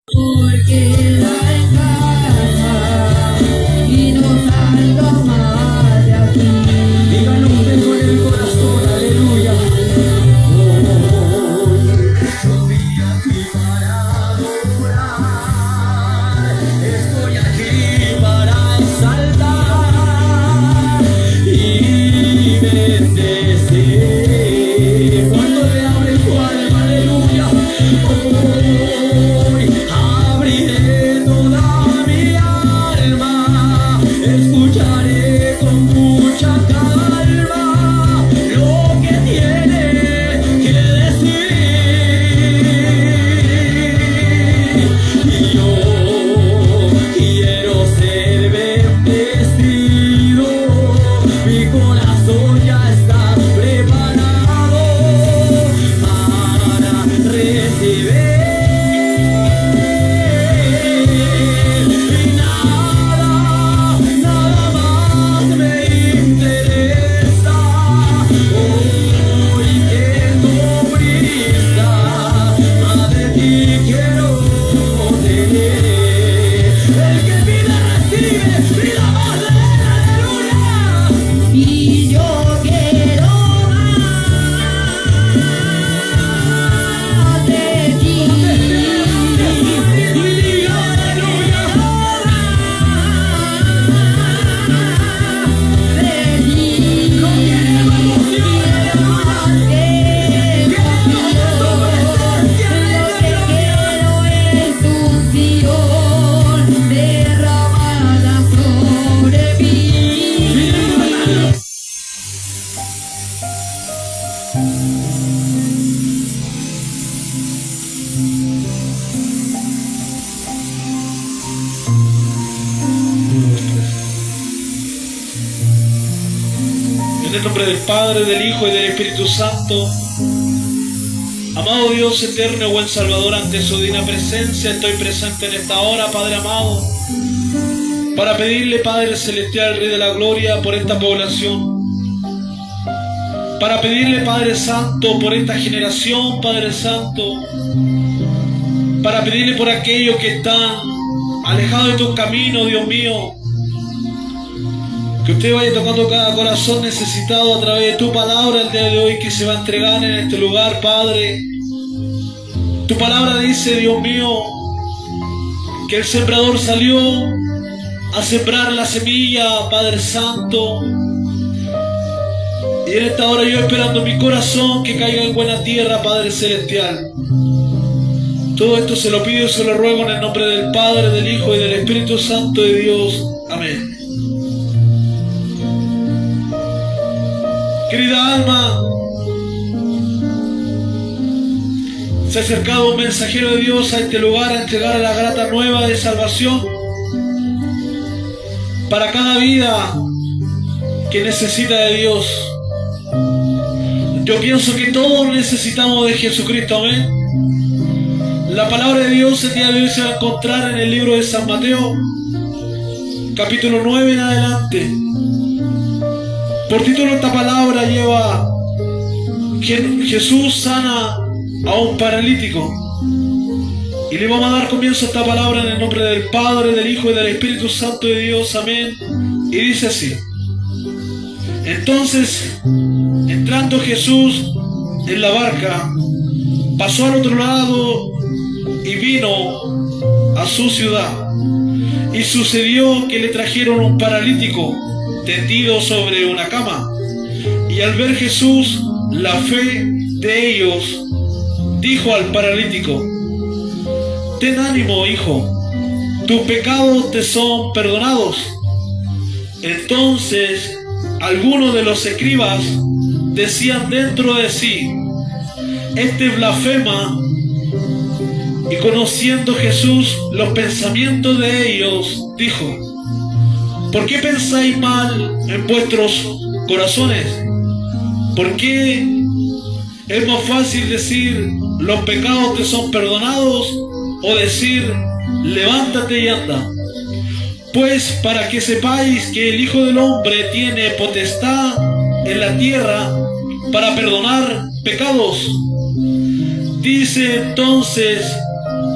Porque la encaja y no salgo más de aquí. Díganlo usted con el corazón, aleluya. Yo vine aquí para adorar, estoy aquí para exaltar y bendecir. Cuando le abre tu alma, aleluya. Hoy abriré toda mi alma, escucharé con mucha calma lo que tiene que decir. Y yo quiero ser bendecido, mi corazón ya está preparado para recibir. Y yo quiero más de ti. En el nombre del Padre, del Hijo y del Espíritu Santo. Amado Dios eterno, buen Salvador, ante su divina presencia estoy presente en esta hora, Padre amado, para pedirle, Padre celestial, Rey de la Gloria, por esta población, para pedirle, Padre Santo, por esta generación, Padre Santo, para pedirle por aquellos que están alejados de tu camino, Dios mío, que usted vaya tocando cada corazón necesitado a través de tu palabra el día de hoy que se va a entregar en este lugar, Padre. Tu palabra dice, Dios mío, que el sembrador salió a sembrar la semilla, Padre Santo. Y en esta hora yo esperando mi corazón que caiga en buena tierra, Padre Celestial. Todo esto se lo pido y se lo ruego en el nombre del Padre, del Hijo y del Espíritu Santo de Dios. Amén. Querida alma, se ha acercado un mensajero de Dios a este lugar a entregar la grata nueva de salvación para cada vida que necesita de Dios. Yo pienso que todos necesitamos de Jesucristo, amén. La palabra de Dios el día de hoy se va a encontrar en el libro de San Mateo, capítulo 9 en adelante. Por título esta palabra lleva Jesús sana a un paralítico. Y le vamos a dar comienzo a esta palabra en el nombre del Padre, del Hijo y del Espíritu Santo de Dios. Amén. Y dice así. Entonces, entrando Jesús en la barca, pasó al otro lado y vino a su ciudad. Y sucedió que le trajeron un paralítico tendido sobre una cama. Y al ver Jesús la fe de ellos, dijo al paralítico: ten ánimo, hijo, tus pecados te son perdonados. Entonces algunos de los escribas decían dentro de sí: este blasfema. Y conociendo Jesús los pensamientos de ellos, dijo: ¿por qué pensáis mal en vuestros corazones? ¿Por qué es más fácil decir los pecados te son perdonados o decir levántate y anda? Pues para que sepáis que el Hijo del Hombre tiene potestad en la tierra para perdonar pecados. Dice entonces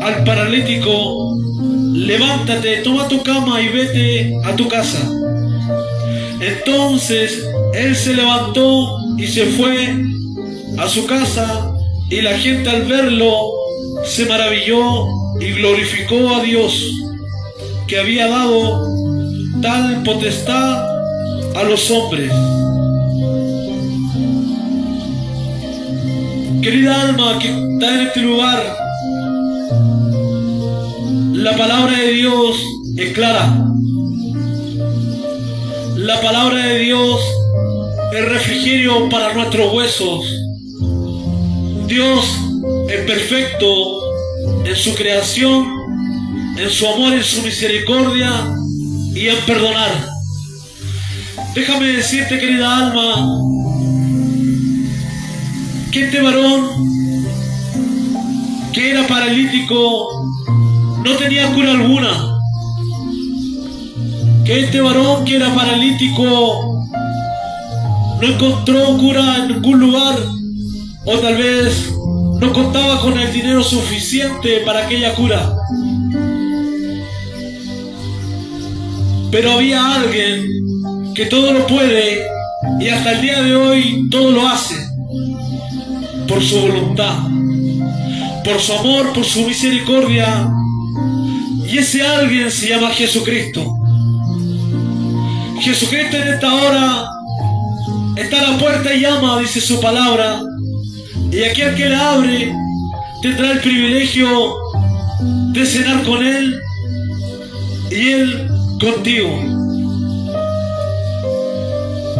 al paralítico: levántate, toma tu cama y vete a tu casa. Entonces él se levantó y se fue a su casa, y la gente al verlo se maravilló y glorificó a Dios, que había dado tal potestad a los hombres. Querida alma que está en este lugar, la palabra de Dios es clara. La palabra de Dios es refrigerio para nuestros huesos. Dios es perfecto en su creación, en su amor, en su misericordia y en perdonar. Déjame decirte, querida alma, que este varón que era paralítico no tenía cura alguna. Que este varón que era paralítico no encontró cura en ningún lugar, o tal vez no contaba con el dinero suficiente para aquella cura. Pero había alguien que todo lo puede y hasta el día de hoy todo lo hace por su voluntad, por su amor, por su misericordia, y ese alguien se llama Jesucristo. Jesucristo en esta hora está a la puerta y llama, dice su palabra, y aquel que le abre tendrá el privilegio de cenar con él y él contigo.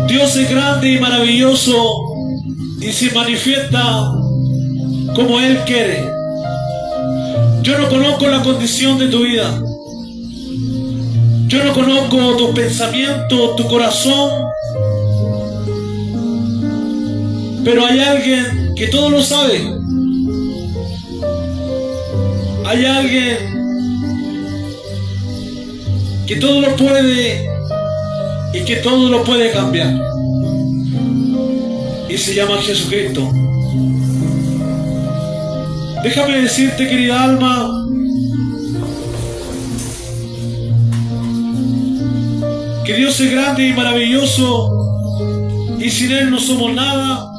Dios es grande y maravilloso y se manifiesta como Él quiere. Yo no conozco la condición de tu vida. Yo no conozco tus pensamientos, tu corazón. Pero hay alguien que todo lo sabe. Hay alguien que todo lo puede y que todo lo puede cambiar. Y se llama Jesucristo. Déjame decirte, querida alma, que Dios es grande y maravilloso y sin Él no somos nada,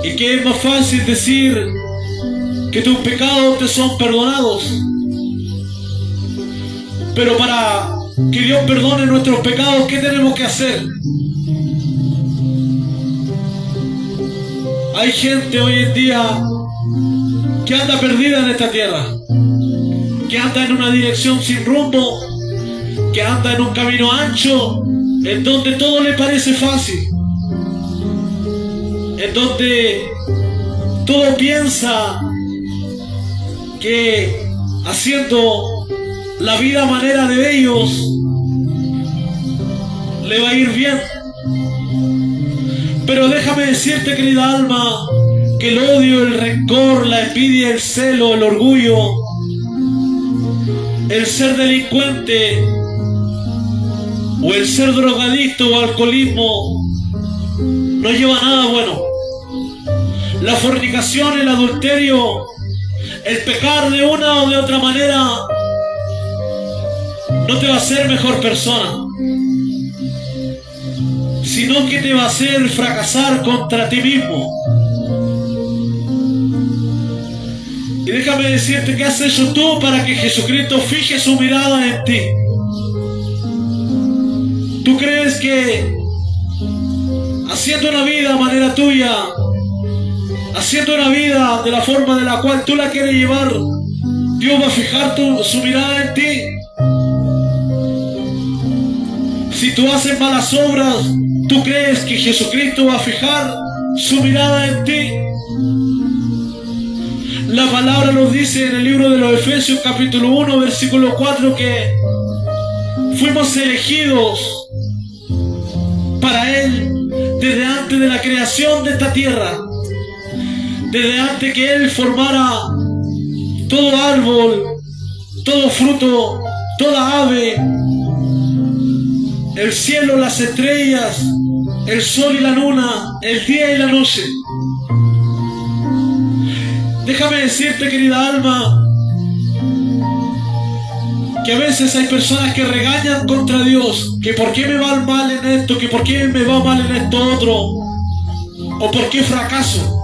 y que es más fácil decir que tus pecados te son perdonados. Pero para que Dios perdone nuestros pecados, ¿qué tenemos que hacer? Hay gente hoy en día que anda perdida en esta tierra, que anda en una dirección sin rumbo, que anda en un camino ancho, en donde todo le parece fácil, en donde todo piensa que haciendo la vida a manera de ellos le va a ir bien. Pero déjame decirte, querida alma, que el odio, el rencor, la envidia, el celo, el orgullo, el ser delincuente o el ser drogadicto o alcoholismo no lleva a nada bueno. La fornicación, el adulterio, el pecar de una o de otra manera no te va a hacer mejor persona, sino que te va a hacer fracasar contra ti mismo. Y déjame decirte, ¿qué has hecho tú para que Jesucristo fije su mirada en ti? ¿Tú crees que haciendo una vida a manera tuya, haciendo una vida de la forma de la cual tú la quieres llevar, Dios va a fijar su mirada en ti? Si tú haces malas obras, ¿tú crees que Jesucristo va a fijar su mirada en ti? La palabra nos dice en el libro de los Efesios capítulo 1 versículo 4 que fuimos elegidos para Él desde antes de la creación de esta tierra, desde antes que Él formara todo árbol, todo fruto, toda ave, el cielo, las estrellas, el sol y la luna, el día y la noche. Déjame decirte, querida alma, que a veces hay personas que regañan contra Dios, que por qué me va mal en esto, que por qué me va mal en esto otro, o por qué fracaso.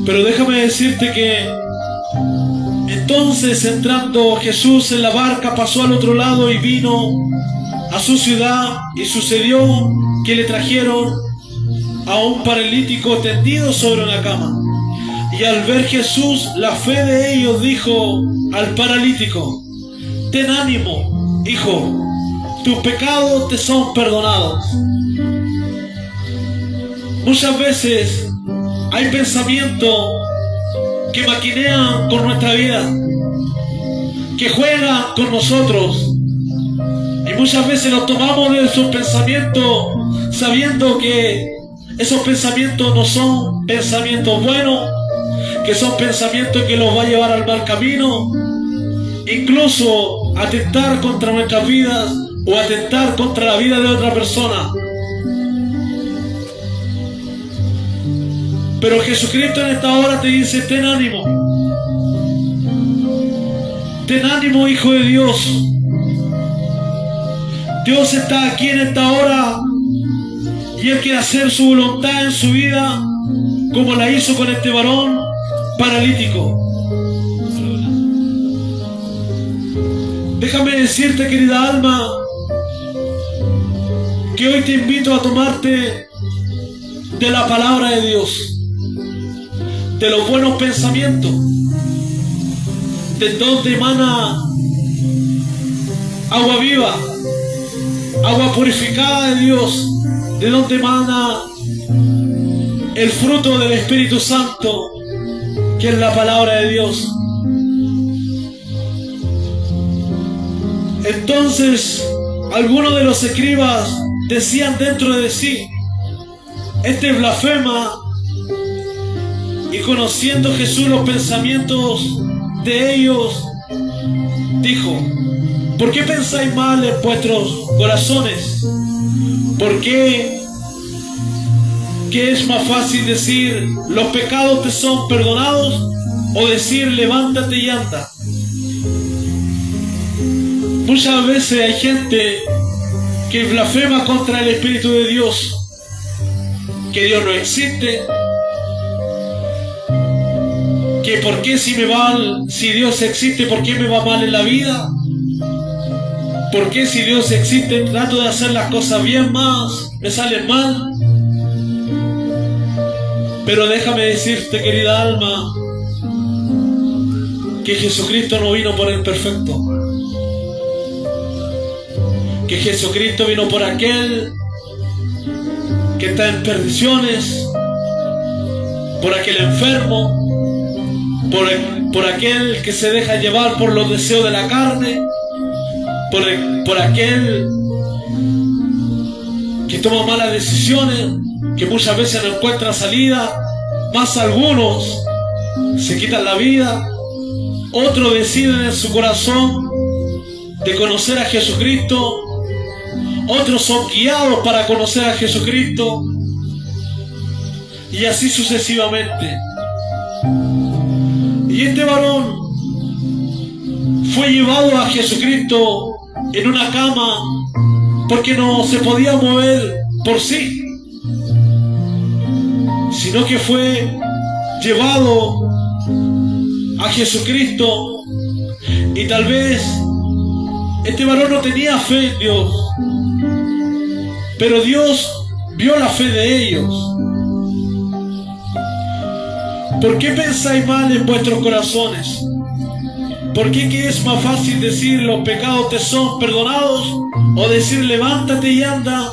Pero déjame decirte que entonces, entrando Jesús en la barca, pasó al otro lado y vino a su ciudad, y sucedió que le trajeron a un paralítico tendido sobre una cama. Y al ver Jesús la fe de ellos, dijo al paralítico: ten ánimo, hijo, tus pecados te son perdonados. Muchas veces hay pensamientos que maquinean con nuestra vida, que juegan con nosotros, y muchas veces nos tomamos de esos pensamientos sabiendo que esos pensamientos no son pensamientos buenos, que son pensamientos que los va a llevar al mal camino, incluso atentar contra nuestras vidas o atentar contra la vida de otra persona. Pero Jesucristo en esta hora te dice: ten ánimo. Ten ánimo, hijo de Dios. Dios está aquí en esta hora y Él quiere hacer su voluntad en su vida, como la hizo con este varón paralítico. Déjame decirte, querida alma, que hoy te invito a tomarte de la palabra de Dios, de los buenos pensamientos, de donde emana agua viva, agua purificada de Dios, de donde emana el fruto del Espíritu Santo, que es la palabra de Dios. Entonces, algunos de los escribas decían dentro de sí: este blasfema. Y conociendo Jesús los pensamientos de ellos, dijo: ¿por qué pensáis mal en vuestros corazones? ¿Por qué? ¿Qué es más fácil decir los pecados te son perdonados, o decir levántate y anda? Muchas veces hay gente que blasfema contra el Espíritu de Dios, que Dios no existe, que por qué si Dios existe, ¿por qué me va mal en la vida? ¿Por qué si Dios existe trato de hacer las cosas bien, más me salen mal? Pero déjame decirte, querida alma, que Jesucristo no vino por el perfecto, que Jesucristo vino por aquel que está en perdiciones, por aquel enfermo, por aquel que se deja llevar por los deseos de la carne, por aquel que toma malas decisiones, que muchas veces no encuentra salida. Más algunos se quitan la vida, otros deciden en su corazón de conocer a Jesucristo, otros son guiados para conocer a Jesucristo, y así sucesivamente. Y este varón fue llevado a Jesucristo en una cama porque no se podía mover por sí, sino que fue llevado a Jesucristo. Y tal vez este varón no tenía fe en Dios, pero Dios vio la fe de ellos. ¿Por qué pensáis mal en vuestros corazones? ¿Por qué que es más fácil decir los pecados te son perdonados, o decir levántate y anda?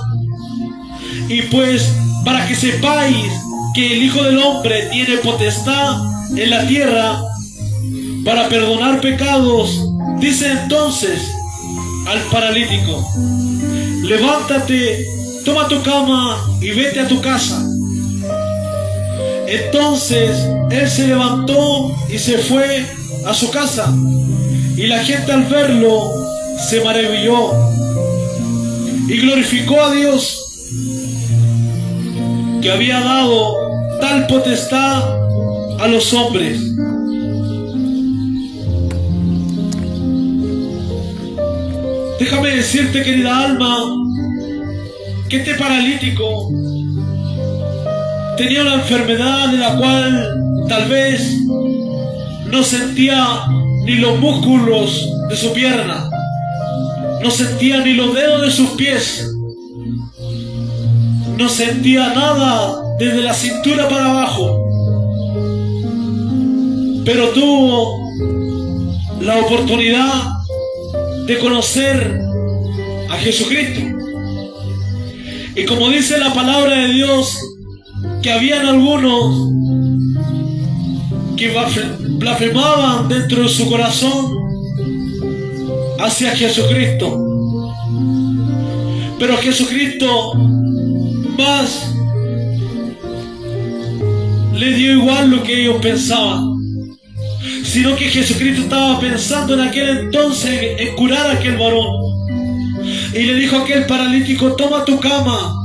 Y pues, para que sepáis que el Hijo del Hombre tiene potestad en la tierra para perdonar pecados, dice entonces al paralítico: levántate, toma tu cama y vete a tu casa. Entonces él se levantó y se fue a su casa, y la gente al verlo se maravilló y glorificó a Dios. que había dado tal potestad a los hombres. Déjame decirte, querida alma, que este paralítico tenía una enfermedad de la cual tal vez no sentía ni los músculos de su pierna, no sentía ni los dedos de sus pies, no sentía nada desde la cintura para abajo, pero tuvo la oportunidad de conocer a Jesucristo. Y como dice la palabra de Dios, que habían algunos que blasfemaban dentro de su corazón hacia Jesucristo, pero Jesucristo más le dio igual lo que ellos pensaban, sino que Jesucristo estaba pensando en aquel entonces en curar a aquel varón. Y le dijo a aquel paralítico: toma tu cama,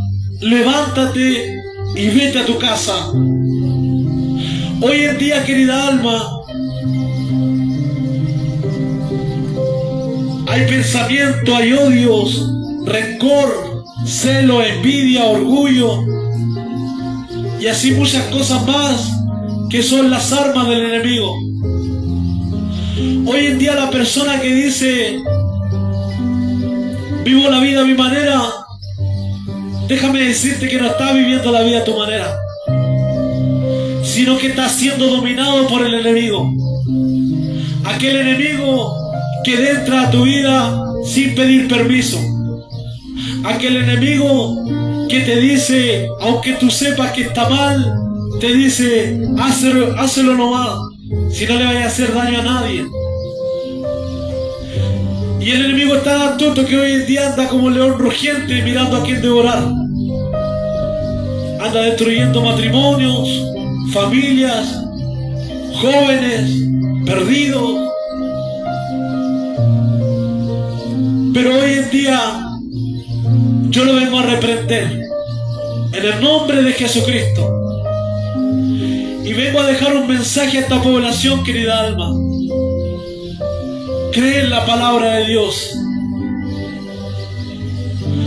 levántate y vete a tu casa. Hoy en día, querida alma, hay pensamiento, hay odios, rencor, celo, envidia, orgullo y así muchas cosas más que son las armas del enemigo. Hoy en día la persona que dice: vivo la vida a mi manera, déjame decirte que no está viviendo la vida a tu manera, sino que está siendo dominado por el enemigo. Aquel enemigo que entra a tu vida sin pedir permiso. Aquel enemigo que te dice, aunque tú sepas que está mal, te dice: hácelo nomás, si no le vaya a hacer daño a nadie. Y el enemigo está tan tonto que hoy en día anda como un león rugiente mirando a quien devorar. Anda destruyendo matrimonios, familias, jóvenes, perdidos. Pero hoy en día yo lo vengo a reprender en el nombre de Jesucristo. Y vengo a dejar un mensaje a esta población, querida alma. Cree en la palabra de Dios.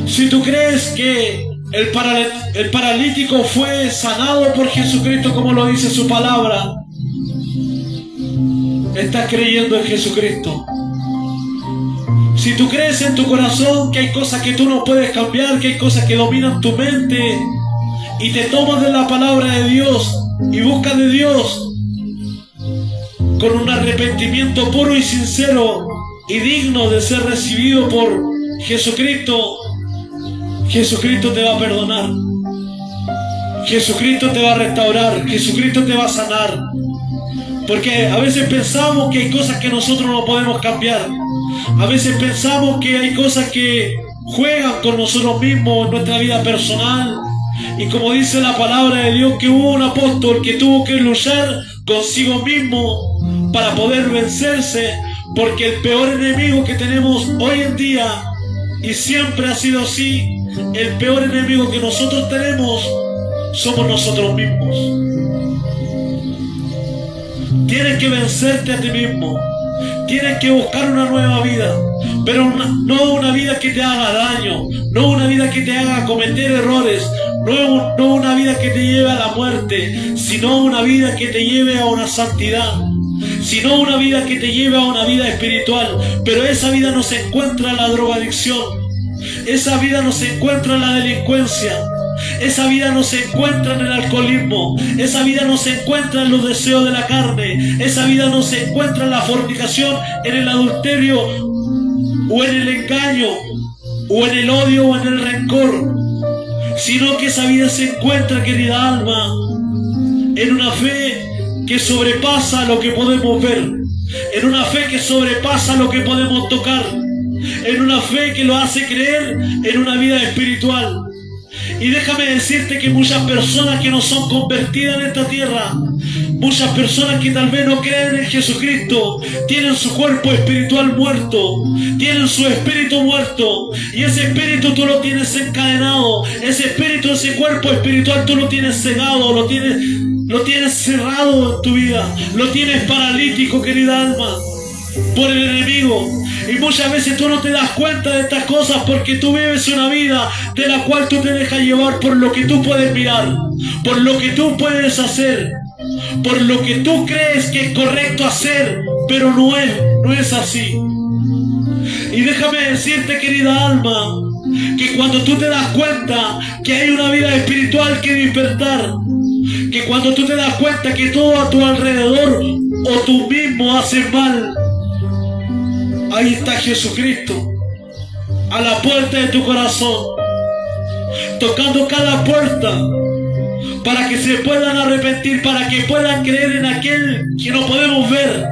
Si tú crees que el paralítico fue sanado por Jesucristo como lo dice su palabra, estás creyendo en Jesucristo. Si tú crees en tu corazón que hay cosas que tú no puedes cambiar, que hay cosas que dominan tu mente, y te tomas de la palabra de Dios y buscas de Dios con un arrepentimiento puro y sincero y digno de ser recibido por Jesucristo, Jesucristo te va a perdonar, Jesucristo te va a restaurar, Jesucristo te va a sanar. Porque a veces pensamos que hay cosas que nosotros no podemos cambiar. A veces pensamos que hay cosas que juegan con nosotros mismos en nuestra vida personal. Y como dice la palabra de Dios, que hubo un apóstol que tuvo que luchar consigo mismo para poder vencerse, porque el peor enemigo que tenemos hoy en día, y siempre ha sido así, el peor enemigo que nosotros tenemos somos nosotros mismos. Tienes que vencerte a ti mismo. Tienes que buscar una nueva vida, pero no una vida que te haga daño, no una vida que te haga cometer errores, no una vida que te lleve a la muerte, sino una vida que te lleve a una santidad, sino una vida que te lleve a una vida espiritual. Pero esa vida no se encuentra en la drogadicción, esa vida no se encuentra en la delincuencia, esa vida no se encuentra en el alcoholismo, esa vida no se encuentra en los deseos de la carne, esa vida no se encuentra en la fornicación, en el adulterio, o en el engaño, o en el odio, o en el rencor, sino que esa vida se encuentra, querida alma, en una fe que sobrepasa lo que podemos ver, en una fe que sobrepasa lo que podemos tocar, en una fe que lo hace creer en una vida espiritual. Y déjame decirte que muchas personas que no son convertidas en esta tierra, muchas personas que tal vez no creen en Jesucristo, tienen su cuerpo espiritual muerto, tienen su espíritu muerto, y ese espíritu tú lo tienes encadenado, ese espíritu, ese cuerpo espiritual tú lo tienes cegado, lo tienes cerrado en tu vida, lo tienes paralítico, querida alma, por el enemigo. Y muchas veces tú no te das cuenta de estas cosas porque tú vives una vida de la cual tú te dejas llevar por lo que tú puedes mirar, por lo que tú puedes hacer, por lo que tú crees que es correcto hacer, pero no es así. Y déjame decirte, querida alma, que cuando tú te das cuenta que hay una vida espiritual que despertar, que cuando tú te das cuenta que todo a tu alrededor o tú mismo haces mal, ahí está Jesucristo a la puerta de tu corazón, tocando cada puerta para que se puedan arrepentir, para que puedan creer en aquel que no podemos ver,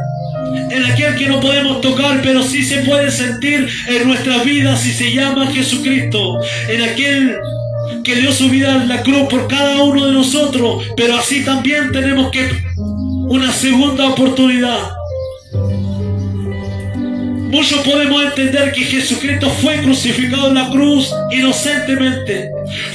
en aquel que no podemos tocar, pero sí se puede sentir en nuestras vidas y se llama Jesucristo, en aquel que dio su vida en la cruz por cada uno de nosotros, pero así también tenemos que una segunda oportunidad. Muchos podemos entender que Jesucristo fue crucificado en la cruz inocentemente,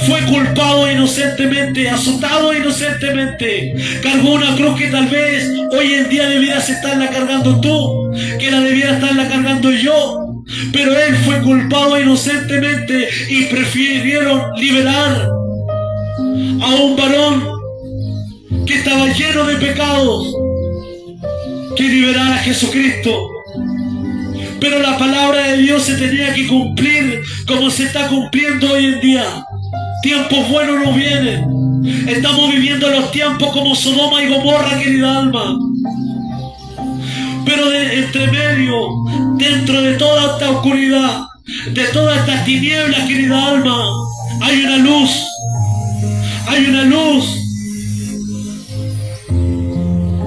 fue culpado inocentemente, azotado inocentemente, cargó una cruz que tal vez hoy en día debieras estarla cargando tú, que la debiera estarla cargando yo, pero Él fue culpado inocentemente y prefirieron liberar a un varón que estaba lleno de pecados que liberar a Jesucristo. Pero la palabra de Dios se tenía que cumplir como se está cumpliendo hoy en día. Tiempos buenos nos vienen. Estamos viviendo los tiempos como Sodoma y Gomorra, querida alma. Pero entre medio, dentro de toda esta oscuridad, de todas estas tinieblas, querida alma, hay una luz. Hay una luz.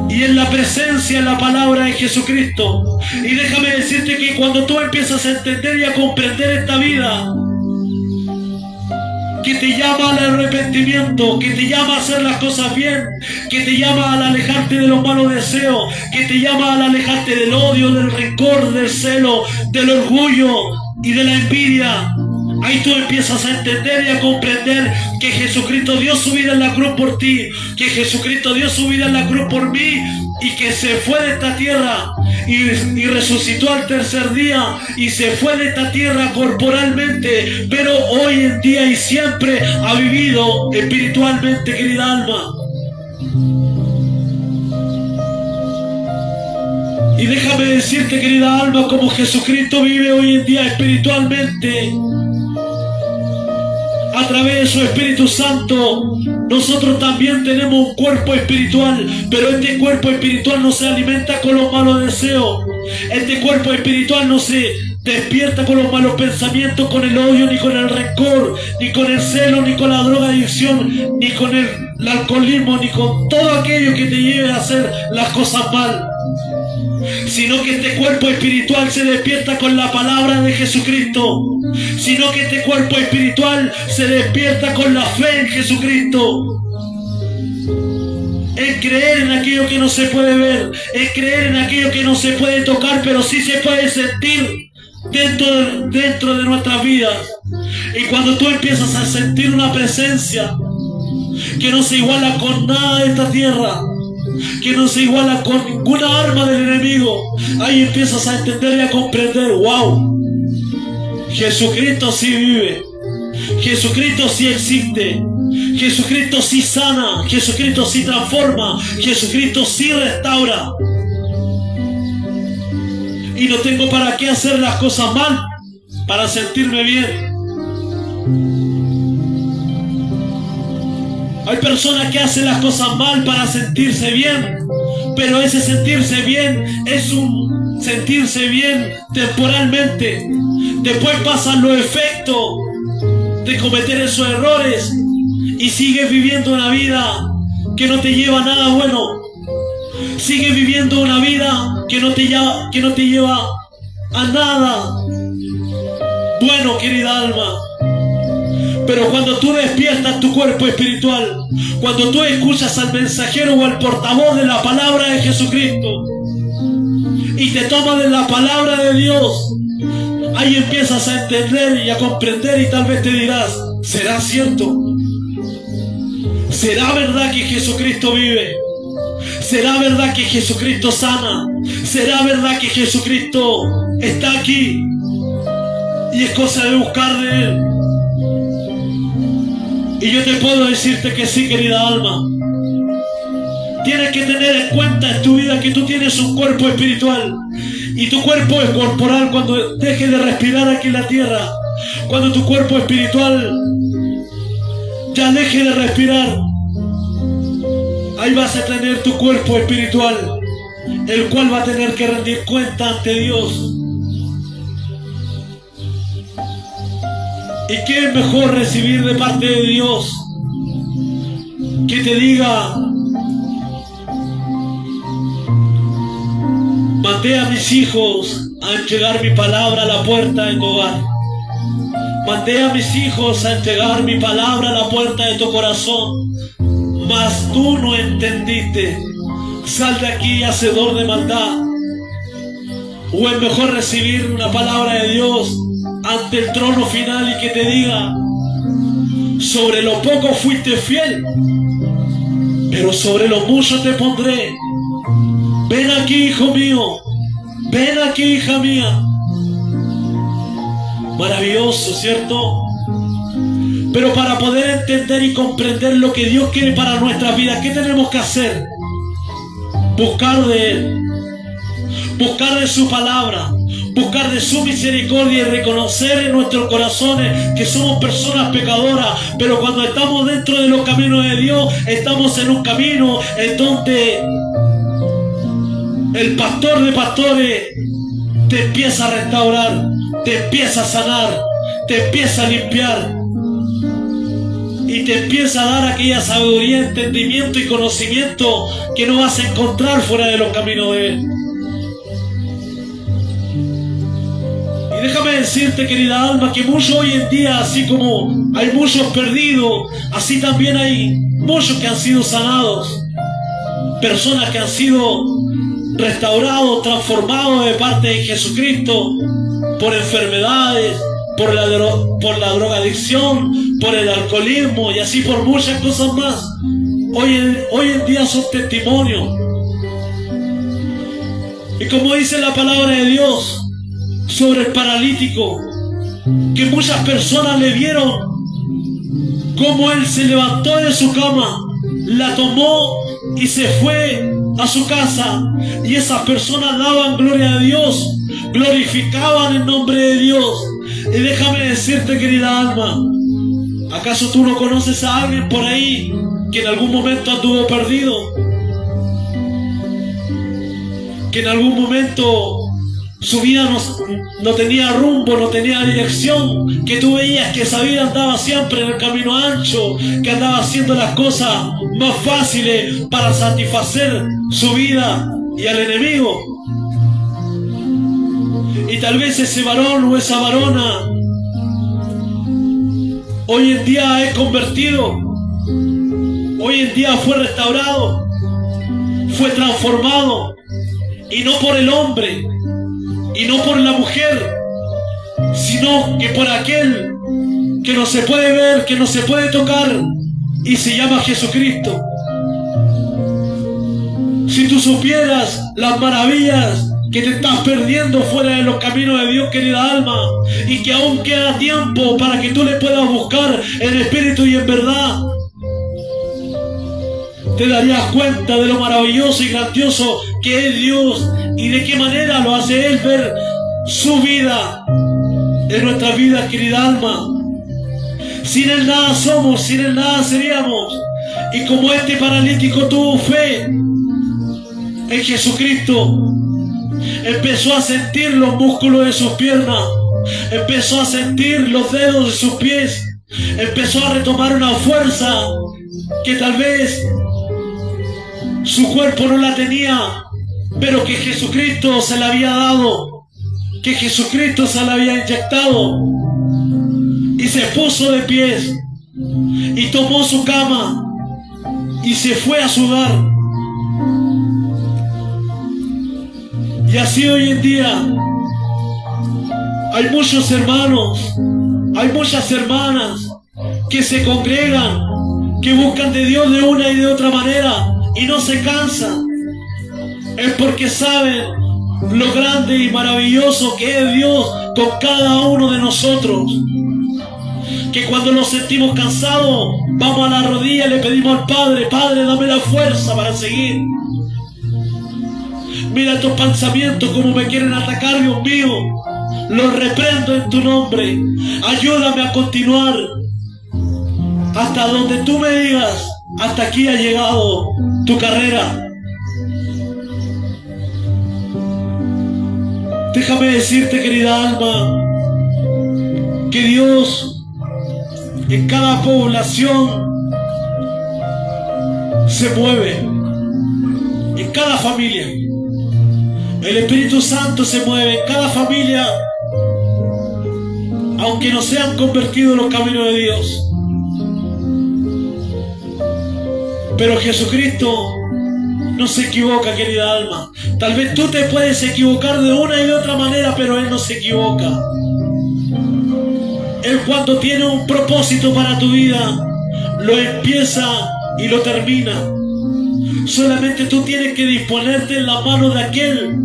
Y en la presencia, en la palabra de Jesucristo. Y déjame decirte que cuando tú empiezas a entender y a comprender esta vida, que te llama al arrepentimiento, que te llama a hacer las cosas bien, que te llama al alejarte de los malos deseos, que te llama al alejarte del odio, del rencor, del celo, del orgullo y de la envidia. Ahí tú empiezas a entender y a comprender que Jesucristo dio su vida en la cruz por ti, que Jesucristo dio su vida en la cruz por mí y que se fue de esta tierra y resucitó al tercer día y se fue de esta tierra corporalmente, pero hoy en día y siempre ha vivido espiritualmente, querida alma. Y déjame decirte, querida alma, como Jesucristo vive hoy en día espiritualmente, a través de su Espíritu Santo, nosotros también tenemos un cuerpo espiritual, pero este cuerpo espiritual no se alimenta con los malos deseos. Este cuerpo espiritual no se despierta con los malos pensamientos, con el odio, ni con el rencor, ni con el celo, ni con la drogadicción, ni con el alcoholismo, ni con todo aquello que te lleve a hacer las cosas mal. Sino que este cuerpo espiritual se despierta con la palabra de Jesucristo, sino que este cuerpo espiritual se despierta con la fe en Jesucristo, en creer en aquello que no se puede ver, en creer en aquello que no se puede tocar, pero sí se puede sentir dentro de nuestras vidas. Y cuando tú empiezas a sentir una presencia que no se iguala con nada de esta tierra, que no se iguala con ninguna arma del enemigo, ahí empiezas a entender y a comprender, wow, Jesucristo sí vive, Jesucristo sí existe, Jesucristo sí sana, Jesucristo sí transforma, Jesucristo sí restaura. Y no tengo para qué hacer las cosas mal para sentirme bien. Hay personas que hacen las cosas mal para sentirse bien, pero ese sentirse bien es un sentirse bien temporalmente. Después pasan los efectos de cometer esos errores y sigues viviendo una vida que no te lleva a nada bueno. Sigues viviendo una vida que no te lleva a nada bueno, querida alma. Pero cuando tú despiertas tu cuerpo espiritual, cuando tú escuchas al mensajero o al portavoz de la palabra de Jesucristo y te tomas de la palabra de Dios, ahí empiezas a entender y a comprender, y tal vez te dirás, ¿será cierto? ¿Será verdad que Jesucristo vive? ¿Será verdad que Jesucristo sana? ¿Será verdad que Jesucristo está aquí? Y es cosa de buscar de Él. Y yo te puedo decirte que sí, querida alma. Tienes que tener en cuenta en tu vida que tú tienes un cuerpo espiritual. Y tu cuerpo es corporal, cuando dejes de respirar aquí en la tierra, cuando tu cuerpo espiritual ya deje de respirar, ahí vas a tener tu cuerpo espiritual, el cual va a tener que rendir cuenta ante Dios. ¿Y qué es mejor recibir de parte de Dios que te diga: mandé a mis hijos a entregar mi palabra a la puerta de tu hogar? Mandé a mis hijos a entregar mi palabra a la puerta de tu corazón, mas tú no entendiste. Sal de aquí, hacedor de maldad. ¿O es mejor recibir una palabra de Dios ante el trono final y que te diga: sobre lo poco fuiste fiel, pero sobre lo mucho te pondré? Ven aquí, hijo mío, ven aquí, hija mía. Maravilloso, ¿cierto? Pero para poder entender y comprender lo que Dios quiere para nuestras vidas, ¿qué tenemos que hacer? Buscar de Él, buscar de su palabra, buscar de su misericordia, y reconocer en nuestros corazones que somos personas pecadoras. Pero cuando estamos dentro de los caminos de Dios, estamos en un camino en donde el pastor de pastores te empieza a restaurar, te empieza a sanar, te empieza a limpiar y te empieza a dar aquella sabiduría, entendimiento y conocimiento que no vas a encontrar fuera de los caminos de Él. Y déjame decirte, querida alma, que muchos hoy en día, así como hay muchos perdidos, así también hay muchos que han sido sanados, personas que han sido restaurados, transformados de parte de Jesucristo por enfermedades, por la drogadicción, por el alcoholismo y así por muchas cosas más. Hoy en día son testimonios. Y como dice la palabra de Dios sobre el paralítico, que muchas personas le vieron cómo él se levantó de su cama, la tomó y se fue a su casa, y esas personas daban gloria a Dios, glorificaban el nombre de Dios. Y déjame decirte, querida alma, ¿acaso tú no conoces a alguien por ahí que en algún momento anduvo perdido? Que en algún momento su vida no tenía rumbo, no tenía dirección, que tú veías que esa vida andaba siempre en el camino ancho, que andaba haciendo las cosas más fáciles para satisfacer su vida y al enemigo. Y tal vez ese varón o esa varona hoy en día es convertido, hoy en día fue restaurado, fue transformado, y no por el hombre y no por la mujer, sino que por aquel que no se puede ver, que no se puede tocar, y se llama Jesucristo. Si tú supieras las maravillas que te estás perdiendo fuera de los caminos de Dios, querida alma, y que aún queda tiempo para que tú le puedas buscar en espíritu y en verdad, te darías cuenta de lo maravilloso y grandioso que es Dios y de qué manera lo hace Él ver su vida en nuestras vidas, querida alma. Sin Él nada somos, sin Él nada seríamos. Y como este paralítico tuvo fe en Jesucristo, empezó a sentir los músculos de sus piernas, empezó a sentir los dedos de sus pies, empezó a retomar una fuerza que tal vez su cuerpo no la tenía, pero que Jesucristo se la había dado, que Jesucristo se la había inyectado. y se puso de pies y tomó su cama y se fue a su hogar. Y así hoy en día hay muchos hermanos, hay muchas hermanas que se congregan, que buscan de Dios de una y de otra manera y no se cansan. Es porque saben lo grande y maravilloso que es Dios con cada uno de nosotros. Que cuando nos sentimos cansados, vamos a la rodilla y le pedimos al Padre: Padre, dame la fuerza para seguir. Mira estos pensamientos como me quieren atacar, Dios mío. Los reprendo en tu nombre. Ayúdame a continuar hasta donde tú me digas: hasta aquí ha llegado tu carrera. Déjame decirte, querida alma, que Dios en cada población se mueve, en cada familia. El Espíritu Santo se mueve en cada familia, aunque no se han convertido en los caminos de Dios. Pero Jesucristo no se equivoca, querida alma. Tal vez tú te puedes equivocar de una y de otra manera, pero Él no se equivoca. Él, cuando tiene un propósito para tu vida, lo empieza y lo termina. Solamente tú tienes que disponerte en la mano de aquel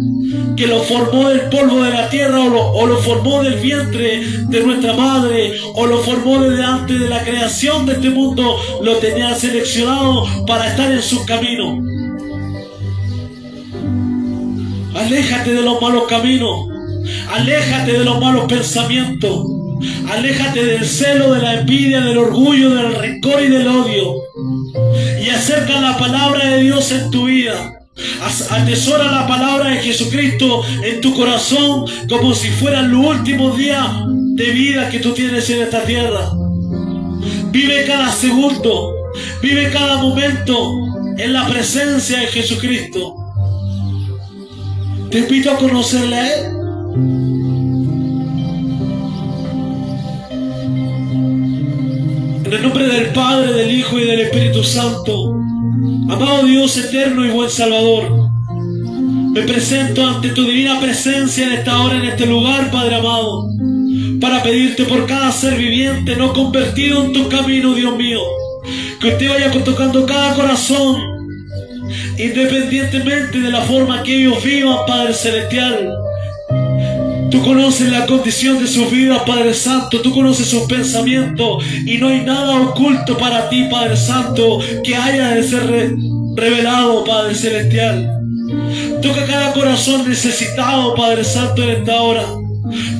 que lo formó del polvo de la tierra, o lo formó del vientre de nuestra madre, o lo formó desde antes de la creación de este mundo. Lo tenía seleccionado para estar en su camino. Aléjate de los malos caminos, aléjate de los malos pensamientos, aléjate del celo, de la envidia, del orgullo, del rencor y del odio, y acerca la palabra de Dios en tu vida. Atesora la palabra de Jesucristo en tu corazón como si fueran los últimos días de vida que tú tienes en esta tierra. Vive cada segundo, vive cada momento en la presencia de Jesucristo. Te invito a conocerle a Él. En el nombre del Padre, del Hijo y del Espíritu Santo. Amado Dios eterno y buen Salvador, me presento ante tu divina presencia en esta hora, en este lugar, Padre amado, para pedirte por cada ser viviente no convertido en tu camino, Dios mío, que usted vaya tocando cada corazón, independientemente de la forma que ellos vivan, Padre Celestial. Tú conoces la condición de sus vidas, Padre Santo. Tú conoces sus pensamientos y no hay nada oculto para ti, Padre Santo, que haya de ser revelado, Padre Celestial. Toca cada corazón necesitado, Padre Santo, en esta hora.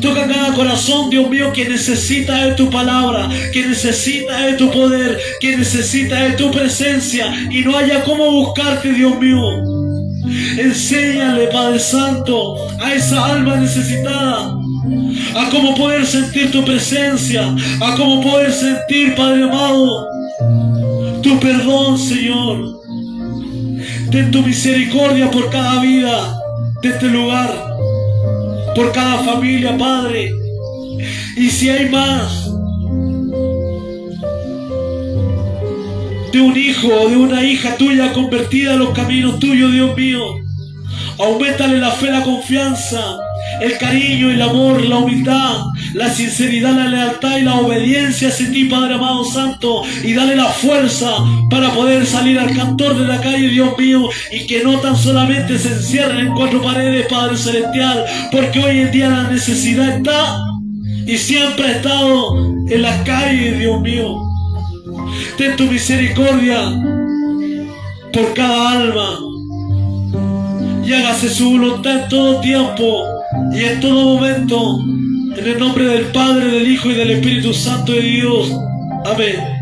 Toca cada corazón, Dios mío, que necesita de tu palabra, que necesita de tu poder, que necesita de tu presencia y no haya cómo buscarte, Dios mío. Enséñale, Padre Santo, a esa alma necesitada a cómo poder sentir tu presencia, a cómo poder sentir, Padre amado, tu perdón, Señor. Ten tu misericordia por cada vida de este lugar, por cada familia, Padre. Y si hay más de un hijo o de una hija tuya convertida a los caminos tuyos, Dios mío, auméntale la fe, la confianza, el cariño, el amor, la humildad, la sinceridad, la lealtad y la obediencia hacia ti, Padre amado santo, y dale la fuerza para poder salir al cantor de la calle, Dios mío, y que no tan solamente se encierren en cuatro paredes, Padre celestial, porque hoy en día la necesidad está y siempre ha estado en las calles, Dios mío. Ten tu misericordia por cada alma y hágase su voluntad en todo tiempo y en todo momento, en el nombre del Padre, del Hijo y del Espíritu Santo de Dios. Amén.